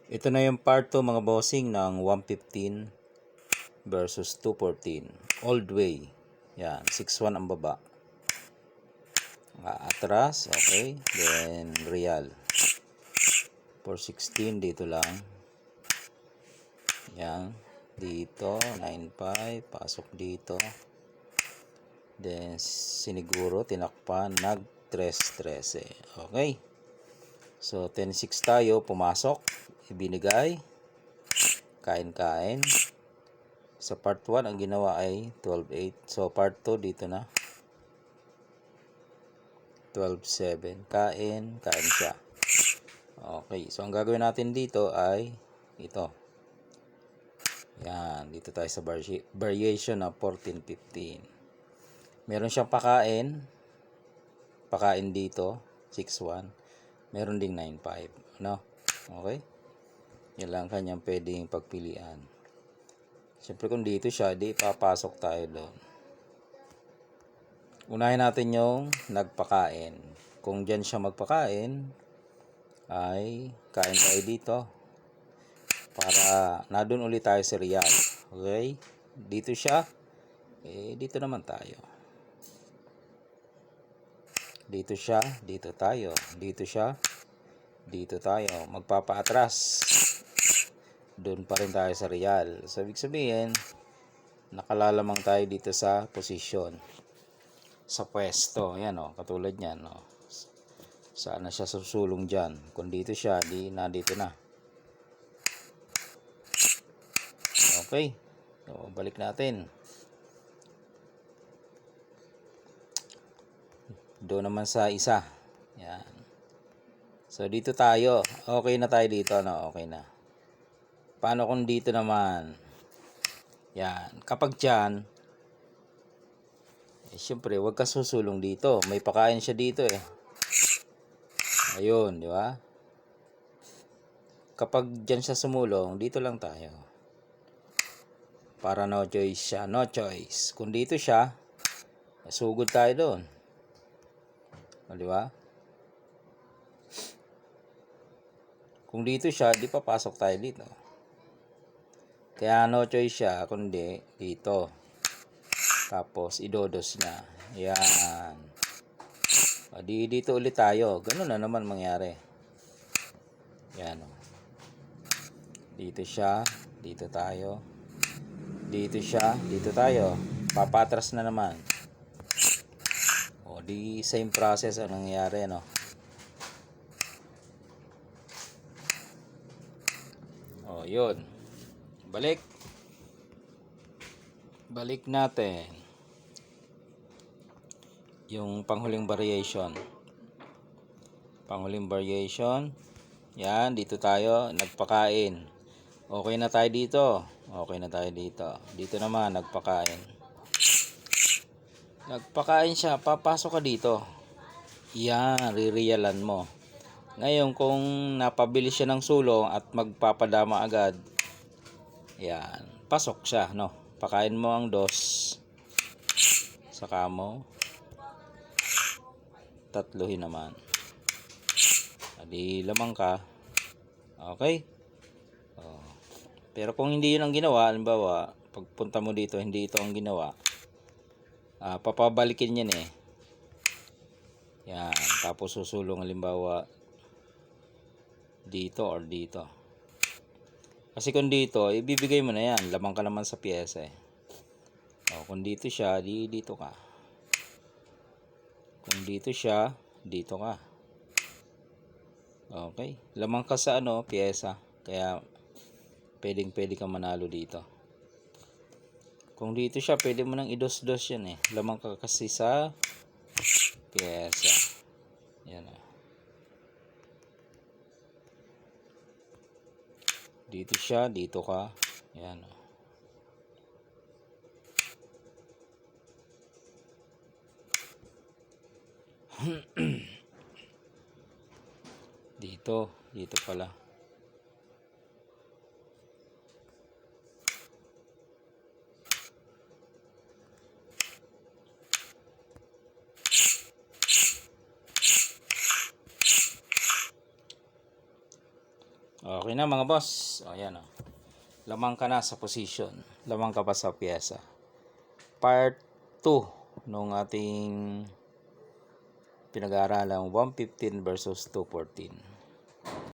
Ito na yung part 2 mga bossing ng 115 versus 214. Old way. Yan, 6-1 ang baba. Atras, okay. Then real. 416 dito lang. Yan. Dito, 9-5. Pasok dito. Then siniguro, tinakpan, nag-13. Okay. So 10-6 tayo, pumasok. Ibinigay. Kain-kain. Sa part 1, ang ginawa ay 12-8. So, part 2, dito na. 12-7. Kain siya. Okay. So, ang gagawin natin dito ay ito. Yan. Dito tayo sa variation na 14-15. Meron siyang pakain. Pakain dito. 6-1. Meron ding 9-5. No? Okay? Yan lang kanyang pwedeng pagpilian. Siyempre kung dito siya, di papasok tayo doon. Unahin natin yung nagpakain. Kung dyan siya magpakain, ay kain tayo dito. Para na doon ulit tayo sa real. Okay? Dito siya, dito naman tayo. Dito siya, dito tayo. Dito siya, dito tayo. Magpapaatras. Doon pa rin tayo sa real. So, ibig sabihin, nakalalamang tayo dito sa posisyon. Sa pwesto. Yan o, katulad yan o. Saan na siya susulong dyan? Kung dito siya, di na dito na. Okay. So, balik natin. Doon naman sa isa. Yan. So, dito tayo. Okay na tayo dito, no? Okay na. Paano kung dito naman? Yan. Kapag dyan, siyempre, huwag ka susulong dito. May pakain siya dito eh. Ayun, di ba? Kapag dyan siya sumulong, dito lang tayo. Para no choice siya. No choice. Kung dito siya, sugod tayo doon. O, di ba? Kung dito siya, di papasok tayo dito. Kaya no choice siya, kundi dito. Tapos, idodos niya. Yan. O, dito ulit tayo. Ganun na naman mangyari. Yan. O. Dito siya. Dito tayo. Dito siya. Dito tayo. Papatras na naman. O, di same process ang nangyayari, no? O, yun. Balik natin yung panghuling variation. Yan, dito tayo nagpakain. Okay na tayo dito. Dito naman nagpakain siya. Papasok ka dito. Yan, rirealan mo. Ngayon kung napabili siya ng sulong at magpapadama agad, yan, pasok siya, no? Pakain mo ang dos. Saka mo tatluhin naman. Adi lamang ka. Okay? Oh. Pero kung hindi yun ang ginawa, halimbawa, pagpunta mo dito, hindi ito ang ginawa, papabalikin yan eh. Yan. Tapos susulong halimbawa dito or dito. Kasi kung dito, ibibigay mo na yan. Lamang ka naman sa piyesa eh. O, kung dito siya, dito ka. Kung dito siya, dito ka. Okay. Lamang ka sa piyesa. Kaya, pwede ka manalo dito. Kung dito siya, pwede mo nang idos-dos yan eh. Lamang ka kasi sa piyesa. Yan o. Dito siya, dito ka. Yan o. Dito pala. Okay Okay na mga boss. O yan o. Lamang ka na sa position. Lamang ka pa sa pyesa. Part 2 nung ating pinag-aaralang 115 versus 214.